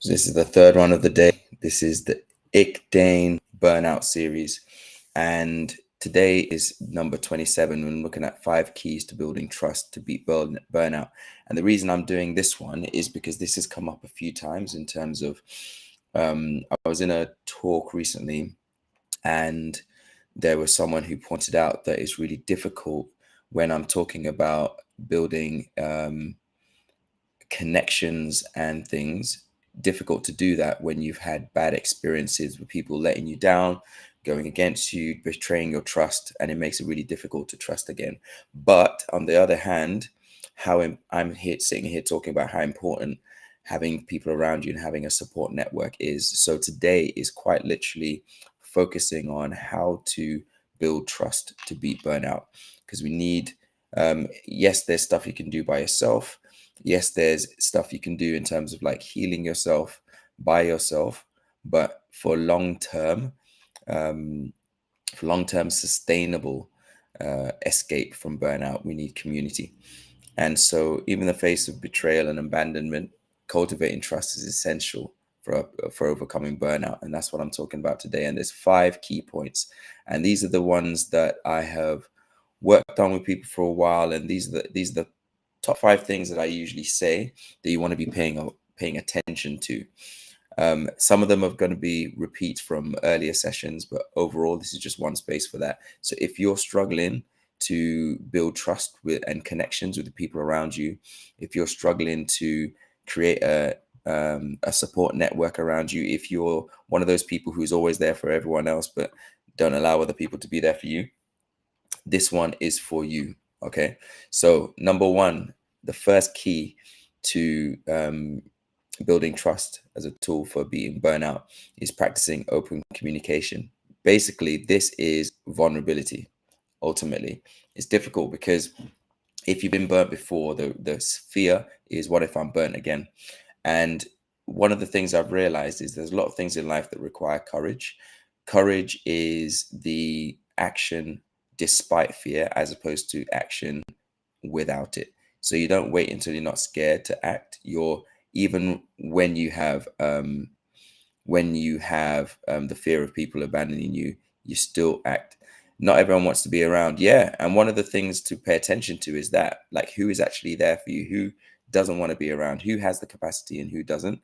So this is the third one of the day. This is the Dane Burnout series. And today is number 27. We're looking at 5 keys to building trust to beat burnout. And the reason I'm doing this one is because this has come up a few times in terms of, I was in a talk recently and there was someone who pointed out that it's really difficult when I'm talking about building connections and things, difficult to do that when you've had bad experiences with people letting you down, going against you, betraying your trust, and it makes it really difficult to trust again. But on the other hand, I'm here sitting here talking about how important having people around you and having a support network is. So today is quite literally focusing on how to build trust to beat burnout, because we need yes, there's stuff you can do by yourself. Yes, there's stuff you can do in terms of like healing yourself by yourself, but um, for long-term sustainable escape from burnout, we need community. And so, even in the face of betrayal and abandonment, cultivating trust is essential for overcoming burnout, and that's what I'm talking about today. And there's 5 key points, and these are the ones that I have worked on with people for a while, and these are the top 5 things that I usually say that you want to be paying attention to. Some of them are going to be repeats from earlier sessions, but overall, this is just one space for that. So if you're struggling to build trust with and connections with the people around you, if you're struggling to create a support network around you, if you're one of those people who's always there for everyone else but don't allow other people to be there for you, this one is for you. Okay, so number 1, the first key to building trust as a tool for beating burnout is practicing open communication. Basically, this is vulnerability. Ultimately, it's difficult because if you've been burnt before, the fear is, what if I'm burnt again? And one of the things I've realized is there's a lot of things in life that require courage. Courage is the action despite fear, as opposed to action without it. So you don't wait until you're not scared to act. You're even when you have the fear of people abandoning you, you still act. Not everyone wants to be around. Yeah. And one of the things to pay attention to is that, like, who is actually there for you, who doesn't want to be around, who has the capacity and who doesn't.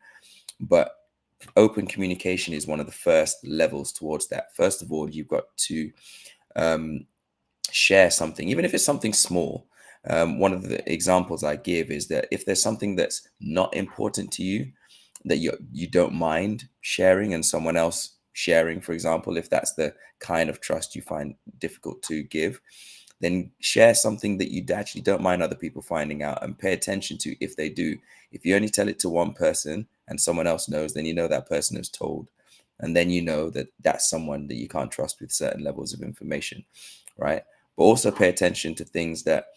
But open communication is one of the first levels towards that. First of all, you've got to share something, even if it's something small. One of the examples I give is that if there's something that's not important to you, that you don't mind sharing, and someone else sharing, for example, if that's the kind of trust you find difficult to give, then share something that you actually don't mind other people finding out, and pay attention to if they do. If you only tell it to one person and someone else knows, then you know that person is told, and then you know that that's someone that you can't trust with certain levels of information, right? But also pay attention to things that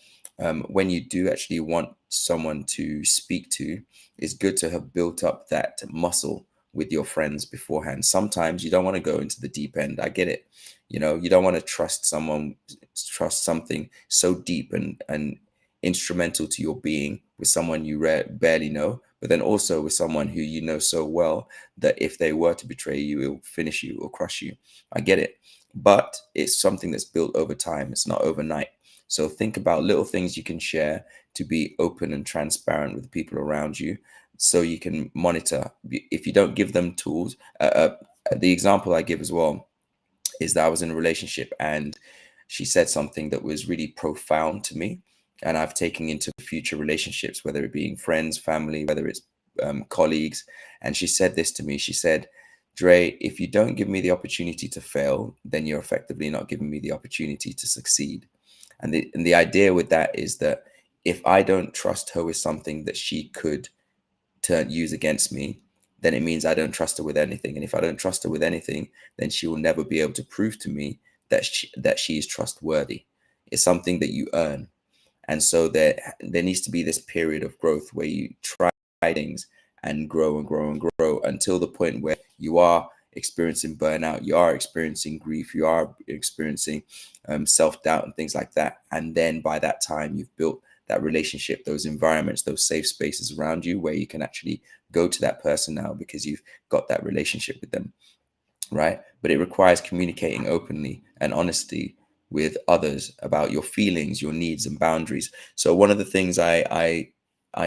when you do actually want someone to speak to, it's good to have built up that muscle with your friends beforehand. Sometimes you don't want to go into the deep end. I get it. You know, you don't want to trust something so deep and instrumental to your being with someone you barely know, but then also with someone who you know so well that if they were to betray you, it will finish you or crush you. I get it. But it's something that's built over time. It's not overnight. So think about little things you can share to be open and transparent with the people around you, so you can monitor. If you don't give them tools, the example I give as well is that I was in a relationship and she said something that was really profound to me, and I've taken into future relationships, whether it being friends, family, whether it's colleagues. And she said this to me. She said, Dre, if you don't give me the opportunity to fail, then you're effectively not giving me the opportunity to succeed. And the idea with that is that if I don't trust her with something that she could use against me, then it means I don't trust her with anything. And if I don't trust her with anything, then she will never be able to prove to me that she is trustworthy. It's something that you earn. And so there needs to be this period of growth where you try things and grow and grow and grow until the point where you are experiencing burnout, you are experiencing grief, you are experiencing self-doubt and things like that. And then by that time, you've built that relationship, those environments, those safe spaces around you where you can actually go to that person now because you've got that relationship with them, right? But it requires communicating openly and honesty with others about your feelings, your needs, and boundaries. So one of the things I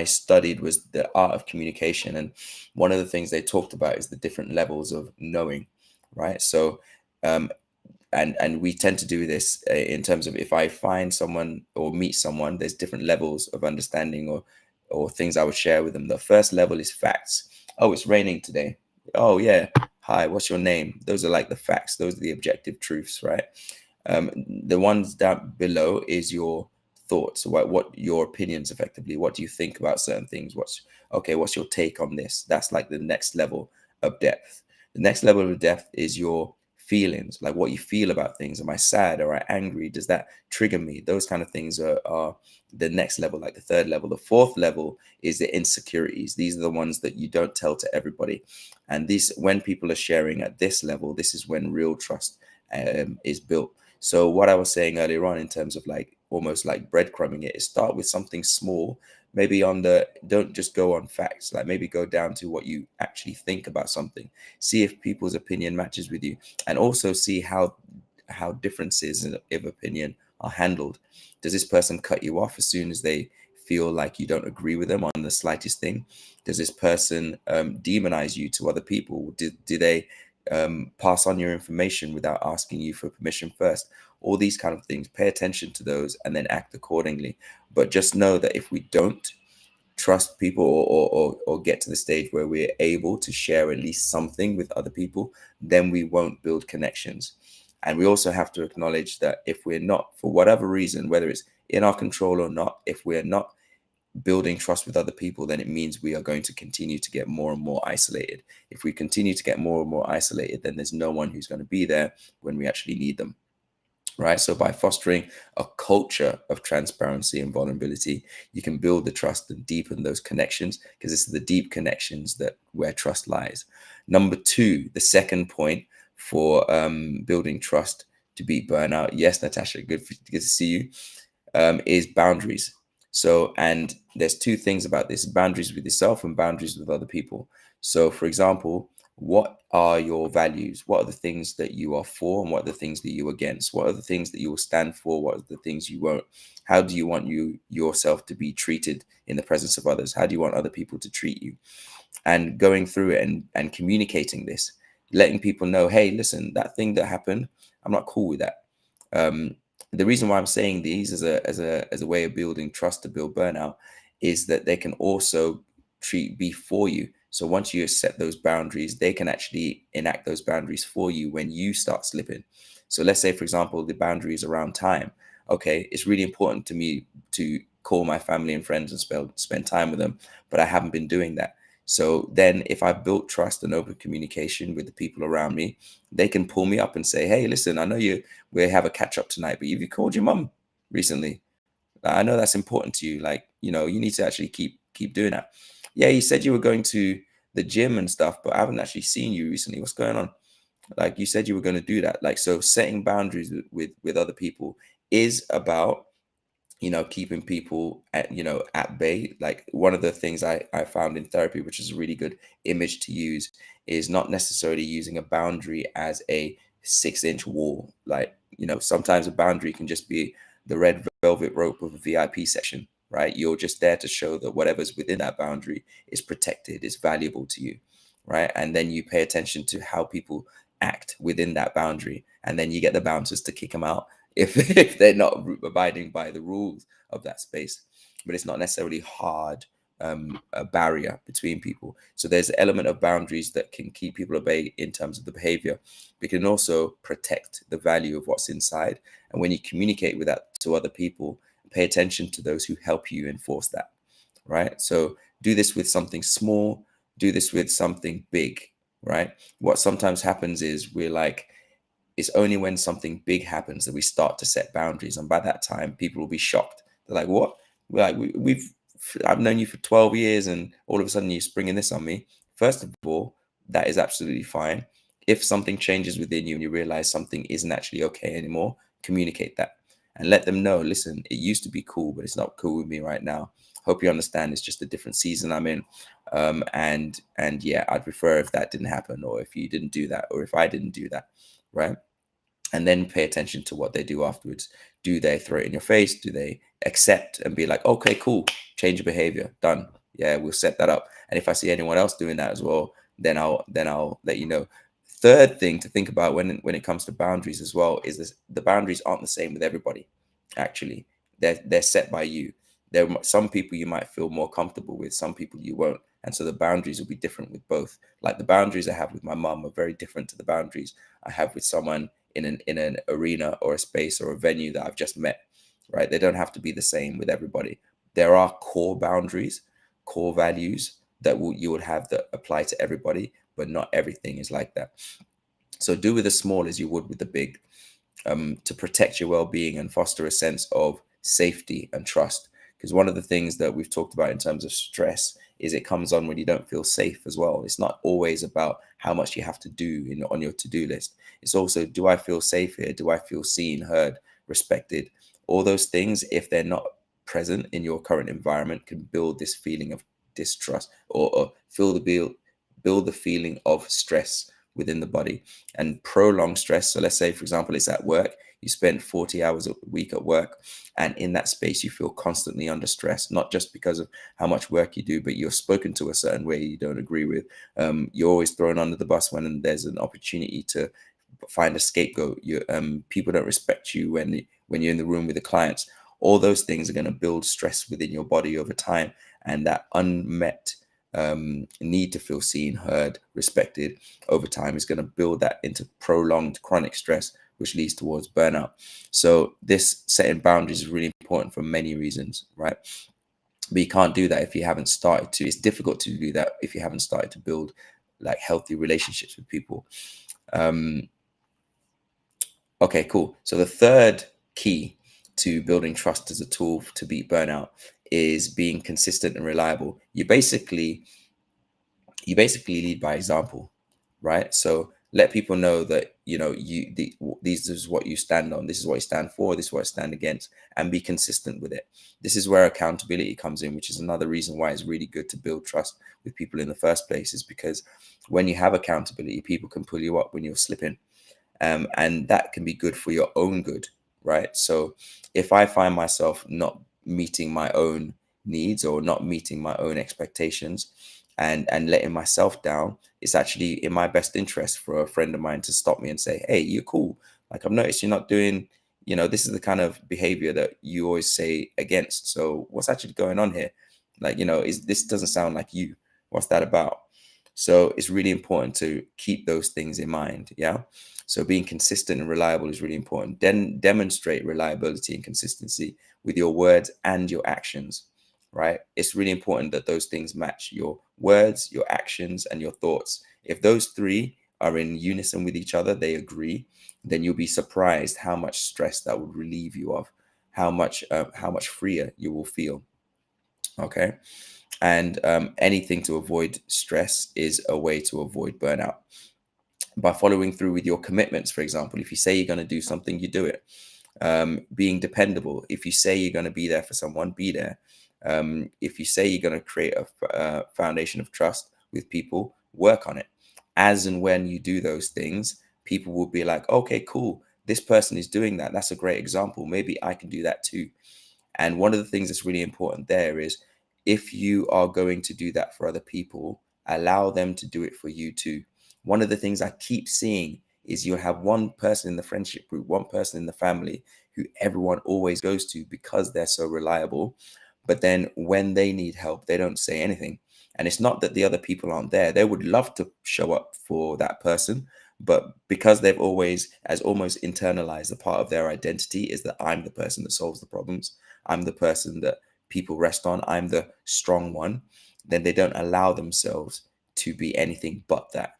studied was the art of communication, and one of the things they talked about is the different levels of knowing, right? So um, and we tend to do this in terms of if I find someone or meet someone, there's different levels of understanding or things I would share with them. The first level is facts. Oh, it's raining today. Oh yeah. Hi, what's your name? Those are like the facts. Those are the objective truths, right? The ones down below is your thoughts, what your opinions effectively. What do you think about certain things? What's your take on this? That's like the next level of depth. The next level of depth is your feelings, like what you feel about things. Am I sad or am I angry? Does that trigger me? Those kind of things are the next level, like the third level. The fourth level is the insecurities. These are the ones that you don't tell to everybody. And these, when people are sharing at this level, this is when real trust is built. So what I was saying earlier on in terms of like almost like breadcrumbing it is start with something small, maybe on the, don't just go on facts, like maybe go down to what you actually think about something, see if people's opinion matches with you, and also see how differences of opinion are handled. Does this person cut you off as soon as they feel like you don't agree with them on the slightest thing? Does this person demonize you to other people? Do they pass on your information without asking you for permission first? All these kind of things, pay attention to those and then act accordingly. But just know that if we don't trust people or get to the stage where we're able to share at least something with other people, then we won't build connections. And we also have to acknowledge that if we're not, for whatever reason, whether it's in our control or not, if we're not building trust with other people, then it means we are going to continue to get more and more isolated. If we continue to get more and more isolated, then there's no one who's going to be there when we actually need them. Right. So by fostering a culture of transparency and vulnerability, you can build the trust and deepen those connections, because it's the deep connections that where trust lies. Number two, the second point for building trust to beat burnout. Yes, Natasha, good to see you. Is boundaries. So, and there's two things about this: boundaries with yourself and boundaries with other people. So, for example, what are your values? What are the things that you are for, and what are the things that you are against? What are the things that you will stand for? What are the things you won't? How do you want yourself to be treated in the presence of others? How do you want other people to treat you? And going through it and communicating this, letting people know, hey, listen, that thing that happened, I'm not cool with that. Um, the reason why I'm saying these as a way of building trust to build burnout is that they can also be for you. So once you set those boundaries, they can actually enact those boundaries for you when you start slipping. So let's say, for example, the boundaries around time. Okay, it's really important to me to call my family and friends and spend time with them, but I haven't been doing that. So then if I've built trust and open communication with the people around me, they can pull me up and say, hey, listen, I know we have a catch up tonight, but have you called your mum recently? I know that's important to you. Like, you need to actually keep doing that. Yeah, you said you were going to the gym and stuff, but I haven't actually seen you recently. What's going on? Like, you said you were going to do that. Like, so setting boundaries with other people is about keeping people at bay. Like, one of the things I found in therapy, which is a really good image to use, is not necessarily using a boundary as a 6-inch wall. Like, sometimes a boundary can just be the red velvet rope of a VIP section, right? You're just there to show that whatever's within that boundary is protected, is valuable to you, right? And then you pay attention to how people act within that boundary, and then you get the bouncers to kick them out if they're not abiding by the rules of that space. But it's not necessarily hard, a barrier between people. So there's an element of boundaries that can keep people at bay in terms of the behavior, but can also protect the value of what's inside. And when you communicate with that to other people, pay attention to those who help you enforce that, right? So do this with something small, do this with something big, right? What sometimes happens is we're like, it's only when something big happens that we start to set boundaries, and by that time people will be shocked. They're like, what? We're like, I've known you for 12 years and all of a sudden you're springing this on me. First of all, that is absolutely fine. If something changes within you and you realize something isn't actually okay anymore, communicate that. and let them know, listen, it used to be cool, but it's not cool with me right now. Hope you understand, it's just a different season I'm in. And yeah, I'd prefer if that didn't happen, or if you didn't do that, or if I didn't do that, right? And then pay attention to what they do afterwards. Do they throw it in your face? Do they accept and be like, okay, cool, change your behavior, done? Yeah, we'll set that up. And if I see anyone else doing that as well, then I'll let you know. Third thing to think about when it comes to boundaries as well is this: the boundaries aren't the same with everybody. Actually, they're set by you. Some people you might feel more comfortable with, some people you won't, and so the boundaries will be different with both. Like the boundaries I have with my mum are very different to the boundaries I have with someone in an arena or a space or a venue that I've just met, right? They don't have to be the same with everybody. There are core boundaries, core values that you would have that apply to everybody, but not everything is like that. So do with the small as you would with the big, to protect your well-being and foster a sense of safety and trust. Because one of the things that we've talked about in terms of stress is it comes on when you don't feel safe as well. It's not always about how much you have to do on your to-do list. It's also, do I feel safe here? Do I feel seen, heard, respected? All those things, if they're not present in your current environment, can build this feeling of distrust, or build the feeling of stress within the body. And prolonged stress, so let's say for example it's at work, you spend 40 hours a week at work, and in that space you feel constantly under stress, not just because of how much work you do, but you're spoken to a certain way you don't agree with. You're always thrown under the bus when there's an opportunity to find a scapegoat. People don't respect you when you're in the room with the clients. All those things are going to build stress within your body over time, and that unmet need to feel seen, heard, respected over time is going to build that into prolonged chronic stress, which leads towards burnout. So this setting boundaries is really important for many reasons, right? But you can't do that if you haven't started to. It's difficult to do that if you haven't started to build like healthy relationships with people. Um, okay, cool. So the third key to building trust as a tool to beat burnout is being consistent and reliable. You basically lead by example, right? So let people know that these is what you stand on, this is what you stand for, this is what you stand against, and be consistent with it. This is where accountability comes in, which is another reason why it's really good to build trust with people in the first place, is because when you have accountability, people can pull you up when you're slipping, and that can be good for your own good, right? So if I find myself not meeting my own needs or not meeting my own expectations, and letting myself down, it's actually in my best interest for a friend of mine to stop me and say, hey, you're cool, like I've noticed you're not doing, this is the kind of behavior that you always say against, so what's actually going on here? Like, is this doesn't sound like you, what's that about? So it's really important to keep those things in mind. Yeah. So being consistent and reliable is really important. Then demonstrate reliability and consistency with your words and your actions, right? It's really important that those things match: your words, your actions, and your thoughts. If those three are in unison with each other, they agree, then you'll be surprised how much stress that would relieve you of, how much freer you will feel. Okay. And anything to avoid stress is a way to avoid burnout. By following through with your commitments, for example, if you say you're going to do something, you do it. Being dependable. If you say you're going to be there for someone, be there. If you say you're going to create a foundation of trust with people, work on it. As and when you do those things, people will be like, okay, cool, this person is doing that, that's a great example, maybe I can do that too. And one of the things that's really important there is, if you are going to do that for other people, allow them to do it for you too. One of the things I keep seeing is you'll have one person in the friendship group, one person in the family who everyone always goes to because they're so reliable. But then when they need help, they don't say anything. And it's not that the other people aren't there. They would love to show up for that person. But because they've always, as almost internalized, a part of their identity is that I'm the person that solves the problems, I'm the person that people rest on, I'm the strong one, then they don't allow themselves to be anything but that.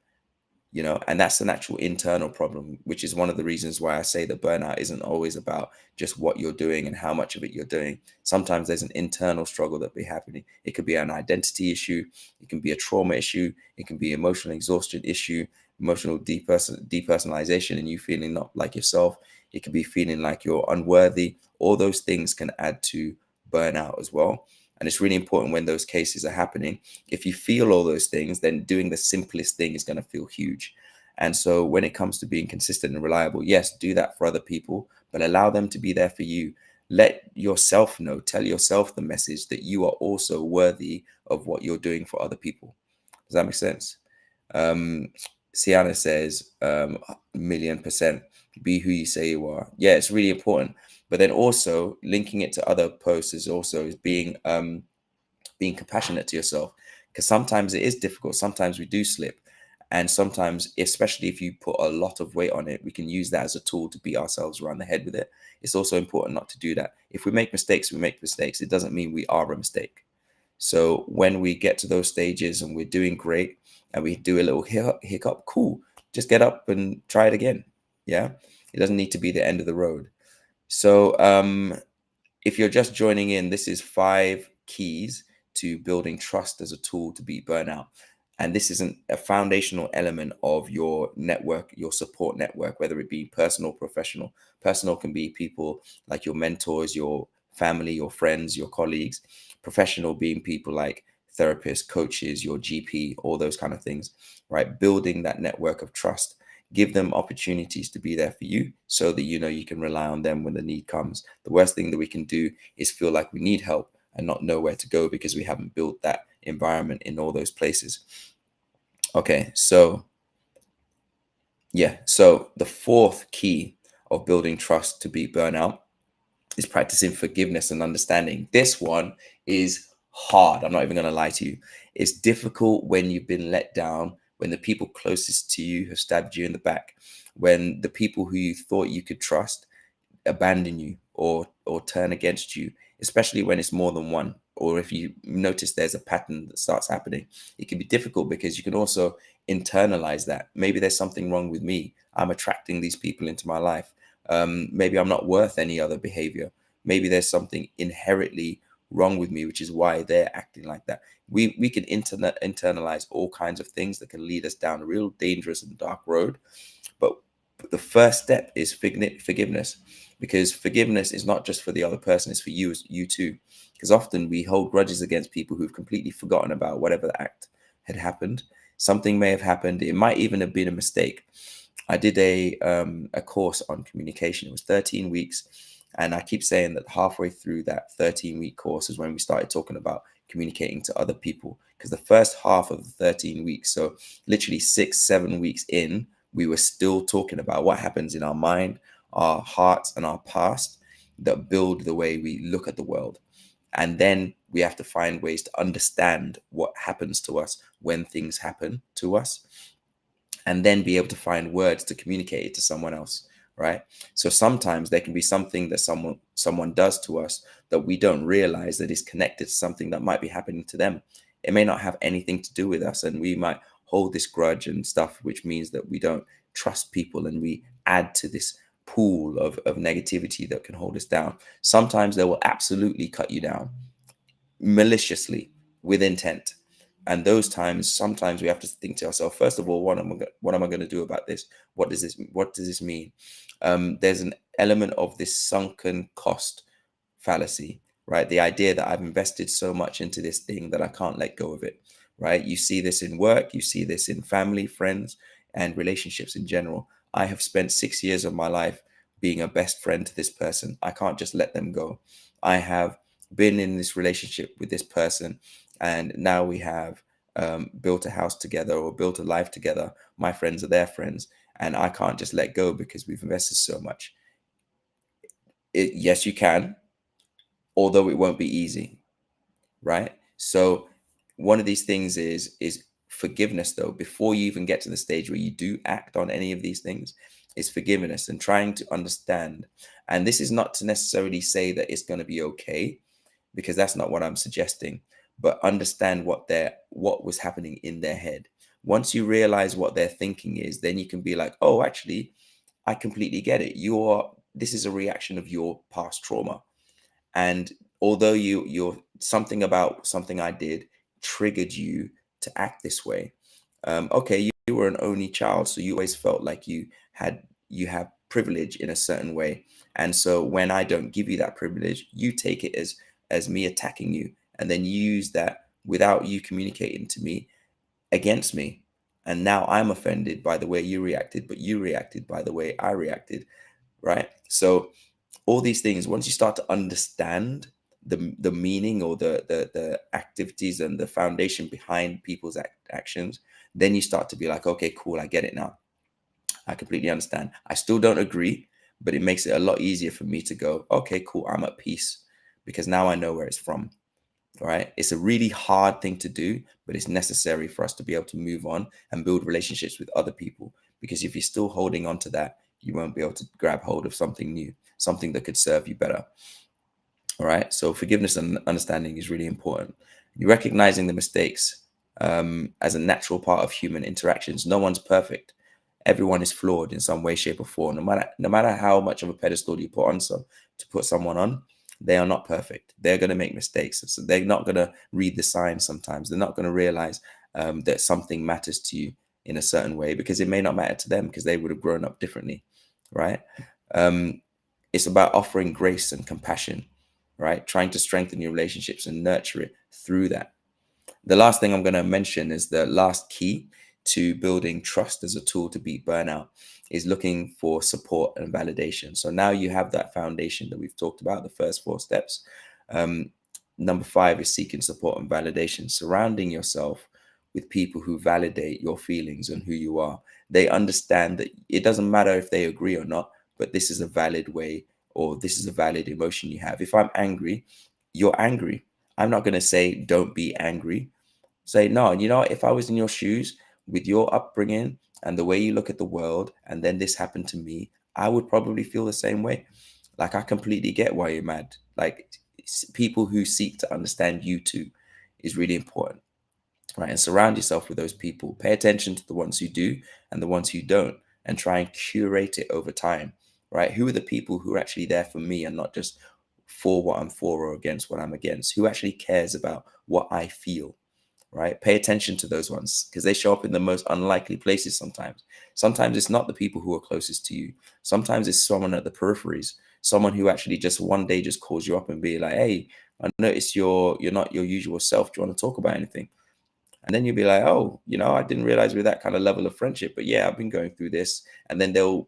and that's an actual internal problem, which is one of the reasons why I say that burnout isn't always about just what you're doing and how much of it you're doing. Sometimes there's an internal struggle that be happening. It could be an identity issue, it can be a trauma issue, it can be emotional exhaustion issue, emotional depersonalization, and you feeling not like yourself. It could be feeling like you're unworthy. All those things can add to burnout as well. And it's really important when those cases are happening. If you feel all those things, then doing the simplest thing is going to feel huge. And so when it comes to being consistent and reliable, yes, do that for other people, but allow them to be there for you. Let yourself know, tell yourself the message that you are also worthy of what you're doing for other people. Does that make sense? Um, Sienna says, 1,000,000%, be who you say you are. Yeah, it's really important. But then also linking it to other posts is being compassionate to yourself, because sometimes it is difficult. Sometimes we do slip. And sometimes, especially if you put a lot of weight on it, we can use that as a tool to beat ourselves around the head with it. It's also important not to do that. If we make mistakes, we make mistakes. It doesn't mean we are a mistake. So when we get to those stages and we're doing great and we do a little hiccup, cool. Just get up and try it again. Yeah. It doesn't need to be the end of the road. So if you're just joining in, this is 5 keys to building trust as a tool to beat burnout. And this is a foundational element of your network, your support network, whether it be personal, professional. Personal can be people like your mentors, your family, your friends, your colleagues. Professional being people like therapists, coaches, your GP, all those kind of things, right? Building that network of trust. Give them opportunities to be there for you so that you can rely on them when the need comes. The worst thing that we can do is feel like we need help and not know where to go because we haven't built that environment in all those places. Okay, so yeah, so the fourth key of building trust to beat burnout is practicing forgiveness and understanding. This one is hard. I'm not even going to lie to you. It's difficult when you've been let down, when the people closest to you have stabbed you in the back, when the people who you thought you could trust abandon you or turn against you, especially when it's more than one, or if you notice there's a pattern that starts happening. It can be difficult because you can also internalize that maybe there's something wrong with me. I'm attracting these people into my life. Maybe I'm not worth any other behavior. Maybe there's something inherently wrong with me, which is why they're acting like that. We can internalize all kinds of things that can lead us down a real dangerous and dark road. But the first step is forgiveness, because forgiveness is not just for the other person, it's for you too. Because often we hold grudges against people who've completely forgotten about whatever the act had happened. Something may have happened. It might even have been a mistake. I did a course on communication. It was 13 weeks. And I keep saying that halfway through that 13-week course is when we started talking about communicating to other people. Because the first half of the 13 weeks, so literally 6-7 weeks in, we were still talking about what happens in our mind, our hearts, and our past that build the way we look at the world. And then we have to find ways to understand what happens to us when things happen to us, and then be able to find words to communicate it to someone else, right? So sometimes there can be something that someone does to us that we don't realize that is connected to something that might be happening to them. It may not have anything to do with us, and we might hold this grudge and stuff, which means that we don't trust people, and we add to this pool of negativity that can hold us down. Sometimes they will absolutely cut you down maliciously with intent. And those times, sometimes we have to think to ourselves, first of all, what am I going to do about this? What does this mean? There's an element of this sunken cost fallacy, right? The idea that I've invested so much into this thing that I can't let go of it, right? You see this in work, you see this in family, friends, and relationships in general. I have spent 6 years of my life being a best friend to this person. I can't just let them go. I have been in this relationship with this person, and now we have built a house together or built a life together. My friends are their friends, and I can't just let go because we've invested so much. Yes, you can, although it won't be easy, right? So one of these things is forgiveness, though. Before you even get to the stage where you do act on any of these things, is forgiveness and trying to understand. And this is not to necessarily say that it's going to be okay, because that's not what I'm suggesting, but understand what was happening in their head. Once you realize what their thinking is, then you can be like, oh, actually, I completely get it. This is a reaction of your past trauma. And although you're something about something I did triggered you to act this way. Okay, you were an only child, so you always felt like you have privilege in a certain way. And so when I don't give you that privilege, you take it as me attacking you, and then you use that without you communicating to me against me. And now I'm offended by the way you reacted, but you reacted by the way I reacted, right? So all these things, once you start to understand the meaning or the activities and the foundation behind people's actions, then you start to be like, okay, cool, I get it now. I completely understand. I still don't agree, but it makes it a lot easier for me to go, okay, cool, I'm at peace because now I know where it's from. Right? It's a really hard thing to do, but it's necessary for us to be able to move on and build relationships with other people. Because if you're still holding on to that, you won't be able to grab hold of something new, something that could serve you better. All right. So forgiveness and understanding is really important. You recognizing the mistakes as a natural part of human interactions. No one's perfect. Everyone is flawed in some way, shape, or form. No matter how much of a pedestal you put on to put someone on, they are not perfect. They're going to make mistakes. So they're not going to read the signs sometimes. They're not going to realize that something matters to you in a certain way because it may not matter to them because they would have grown up differently, right? Um, it's about offering grace and compassion, right? Trying to strengthen your relationships and nurture it through that. The last thing I'm going to mention is the last key to building trust as a tool to beat burnout is looking for support and validation. So now you have that foundation that we've talked about, the first four steps. Um, Number five is seeking support and validation, surrounding yourself with people who validate your feelings and who you are. They understand that it doesn't matter if they agree or not, but this is a valid way or this is a valid emotion you have. If I'm angry, you're angry. I'm not going to say don't be angry. Say, no, if I was in your shoes with your upbringing and the way you look at the world, and then this happened to me, I would probably feel the same way. Like, I completely get why you're mad. Like, people who seek to understand you too is really important, right? And surround yourself with those people. Pay attention to the ones who do and the ones who don't, and try and curate it over time, right? Who are the people who are actually there for me and not just for what I'm for or against what I'm against? Who actually cares about what I feel? Right? Pay attention to those ones because they show up in the most unlikely places sometimes. Sometimes it's not the people who are closest to you. Sometimes it's someone at the peripheries, someone who actually just one day just calls you up and be like, hey, I noticed you're not your usual self. Do you want to talk about anything? And then you'll be like, oh, I didn't realize we're that kind of level of friendship. But yeah, I've been going through this. And then they'll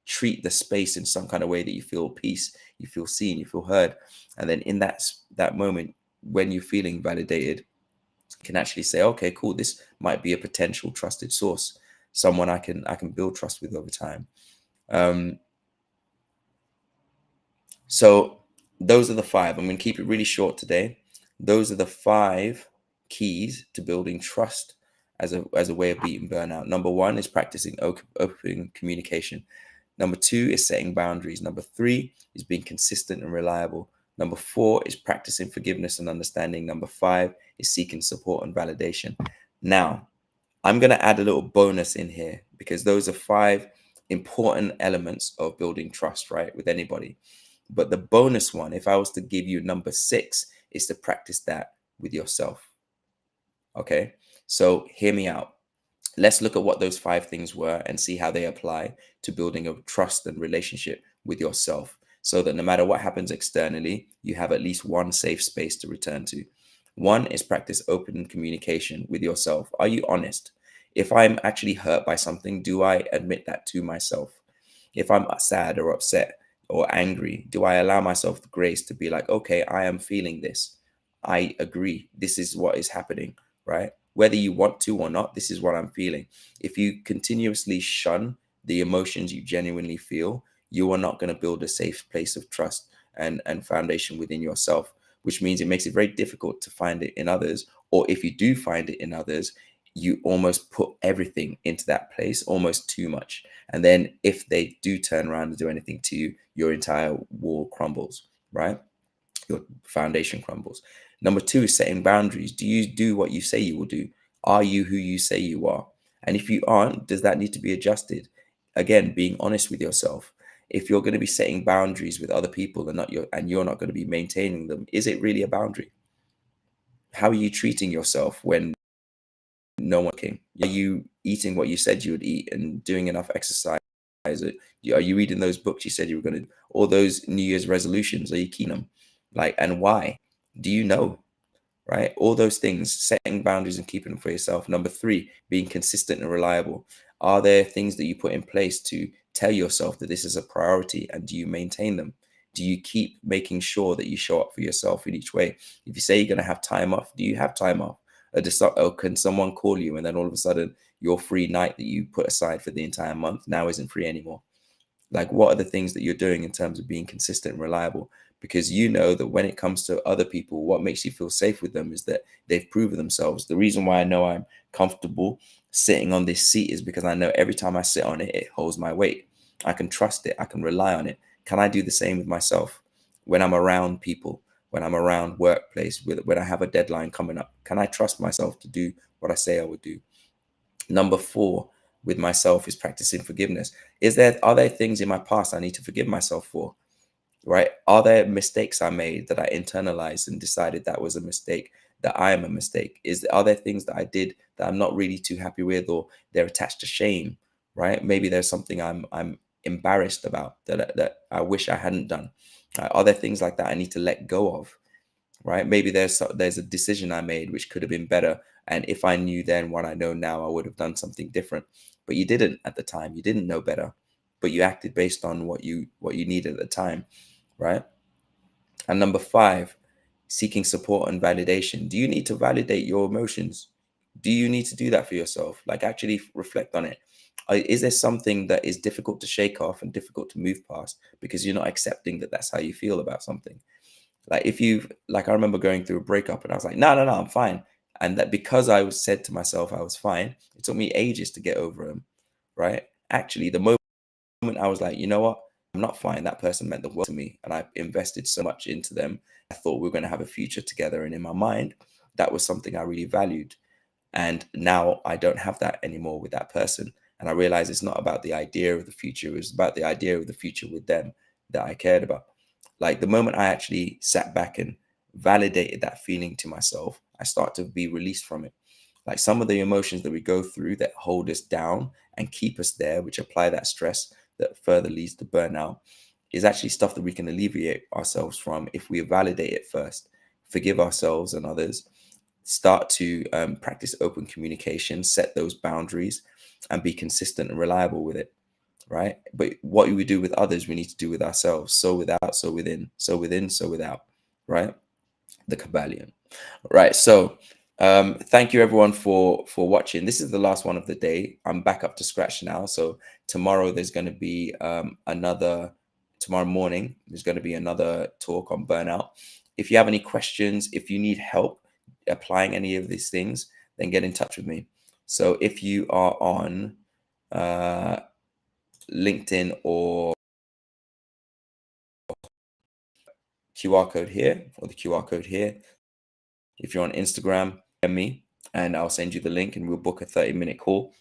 treat the space in some kind of way that you feel peace, you feel seen, you feel heard. And then in that moment, when you're feeling validated, can actually say, okay, cool, this might be a potential trusted source, someone I can build trust with over time. Um, so those are the five. I'm going to keep it really short today. Those are the five keys to building trust as a way of beating burnout. Number one is practicing open communication. Number two is setting boundaries. Number three is being consistent and reliable. Number four is practicing forgiveness and understanding. Number five is seeking support and validation. Now, I'm going to add a little bonus in here because those are five important elements of building trust, right, with anybody. But the bonus one, if I was to give you number six, is to practice that with yourself. Okay. So hear me out. Let's look at what those five things were and see how they apply to building a trust and relationship with yourself so that no matter what happens externally, you have at least one safe space to return to. One is practice open communication with yourself. Are you honest? If I'm actually hurt by something, do I admit that to myself? If I'm sad or upset or angry, do I allow myself the grace to be like, okay, I am feeling this. I agree. This is what is happening, right? Whether you want to or not, this is what I'm feeling. If you continuously shun the emotions you genuinely feel, you are not going to build a safe place of trust and foundation within yourself, which means it makes it very difficult to find it in others. Or if you do find it in others, you almost put everything into that place, almost too much. And then if they do turn around and do anything to you, your entire wall crumbles, right? Your foundation crumbles. Number two is setting boundaries. Do you do what you say you will do? Are you who you say you are? And if you aren't, does that need to be adjusted? Again, being honest with yourself. If you're going to be setting boundaries with other people and you're not going to be maintaining them, is it really a boundary? How are you treating yourself when no one can? Are you eating what you said you would eat and doing enough exercise? Are you reading those books you said you were going to? All those New Year's resolutions, are you keeping them? Like, and why? Do you know? Right? All those things, setting boundaries and keeping them for yourself. Number three, being consistent and reliable. Are there things that you put in place to tell yourself that this is a priority, and do you maintain them? Do you keep making sure that you show up for yourself in each way? If you say you're going to have time off, do you have time off? Or can someone call you and then all of a sudden your free night that you put aside for the entire month now isn't free anymore? Like, what are the things that you're doing in terms of being consistent and reliable? Because you know that when it comes to other people, what makes you feel safe with them is that they've proven themselves. The reason why I know I'm comfortable sitting on this seat is because I know every time I sit on it, it holds my weight. I can trust it. I can rely on it. Can I do the same with myself when I'm around people, when I'm around workplace, when I have a deadline coming up? Can I trust myself to do what I say I would do? Number four with myself is practicing forgiveness. Are there things in my past I need to forgive myself for? Right? Are there mistakes I made that I internalized and decided that was a mistake, that I am a mistake? Are there things that I did that I'm not really too happy with, or they're attached to shame? Right? Maybe there's something I'm embarrassed about that I wish I hadn't done. Are there things like that I need to let go of? Right? Maybe there's a decision I made which could have been better, and if I knew then what I know now, I would have done something different. But you didn't at the time. You didn't know better, but you acted based on what you needed at the time, right? And number five, seeking support and validation. Do you need to validate your emotions? Do you need to do that for yourself? Like, actually reflect on it. Is there something that is difficult to shake off and difficult to move past because you're not accepting that that's how you feel about something? Like, I remember going through a breakup and I was like, no, no, no, I'm fine. And that because I was said to myself I was fine, it took me ages to get over him, right? Actually, the moment I was like, you know what? I'm not fine. That person meant the world to me. And I invested so much into them. I thought we were going to have a future together. And in my mind, that was something I really valued. And now I don't have that anymore with that person. And I realize it's not about the idea of the future. It was about the idea of the future with them that I cared about. Like, the moment I actually sat back and validated that feeling to myself, I start to be released from it. Like, some of the emotions that we go through that hold us down and keep us there, which apply that stress that further leads to burnout, is actually stuff that we can alleviate ourselves from if we validate it first, forgive ourselves and others, start to practice open communication, set those boundaries, and be consistent and reliable with it. Right. But what we do with others, we need to do with ourselves. So without, so within, so within, so without. Right. The Kabbalion. Right. So thank you everyone for watching. This is the last one of the day. I'm back up to scratch now. So tomorrow there's going to be tomorrow morning there's going to be another talk on burnout. If you have any questions, if you need help applying any of these things, then get in touch with me. So if you are on LinkedIn or QR code here, or the QR code here. If you're on Instagram, DM me and I'll send you the link and we'll book a 30-minute call.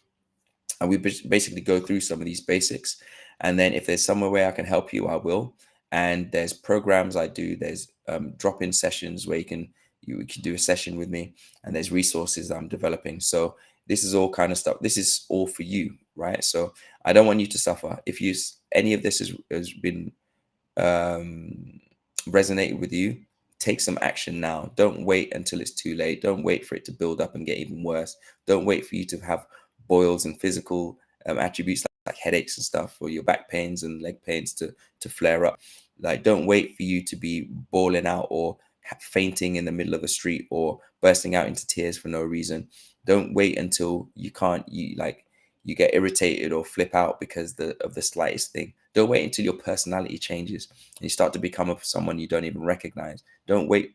And we basically go through some of these basics. And then if there's somewhere where I can help you, I will. And there's programs I do. There's drop-in sessions where you can do a session with me. And there's resources I'm developing. So this is all kind of stuff. This is all for you, right? So I don't want you to suffer. If any of this has been resonated with you, take some action now. Don't wait until it's too late. Don't wait for it to build up and get even worse. Don't wait for you to have boils and physical attributes like headaches and stuff, or your back pains and leg pains to flare up. Like, don't wait for you to be bawling out or fainting in the middle of the street or bursting out into tears for no reason. Don't wait until you get irritated or flip out because of the slightest thing. Don't wait until your personality changes and you start to become someone you don't even recognize. Don't wait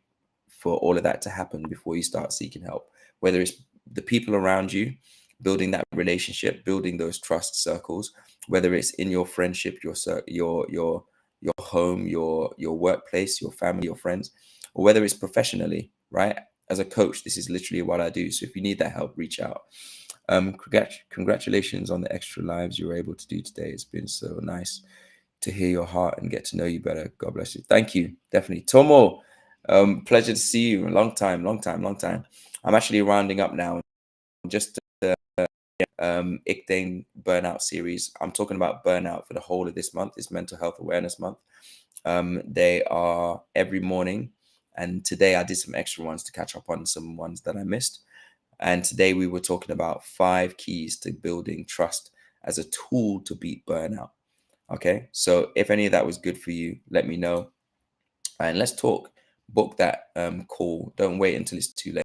for all of that to happen before you start seeking help. Whether it's the people around you, building that relationship, building those trust circles, whether it's in your friendship, your home, your workplace, your family, your friends, or whether it's professionally, right? as a coach, this is literally what I do. So if you need that help, reach out. Congratulations on the extra lives you were able to do today. It's been so nice to hear your heart and get to know you better. God bless you. Thank you. Definitely. Tomo, pleasure to see you. Long time, long time, long time. I'm actually rounding up now. Just Ictane Burnout series. I'm talking about burnout for the whole of this month. It's Mental Health Awareness Month. They are every morning. And today I did some extra ones to catch up on some ones that I missed. And today we were talking about 5 keys to building trust as a tool to beat burnout. Okay. So if any of that was good for you, let me know. And let's talk. Book that call. Don't wait until it's too late.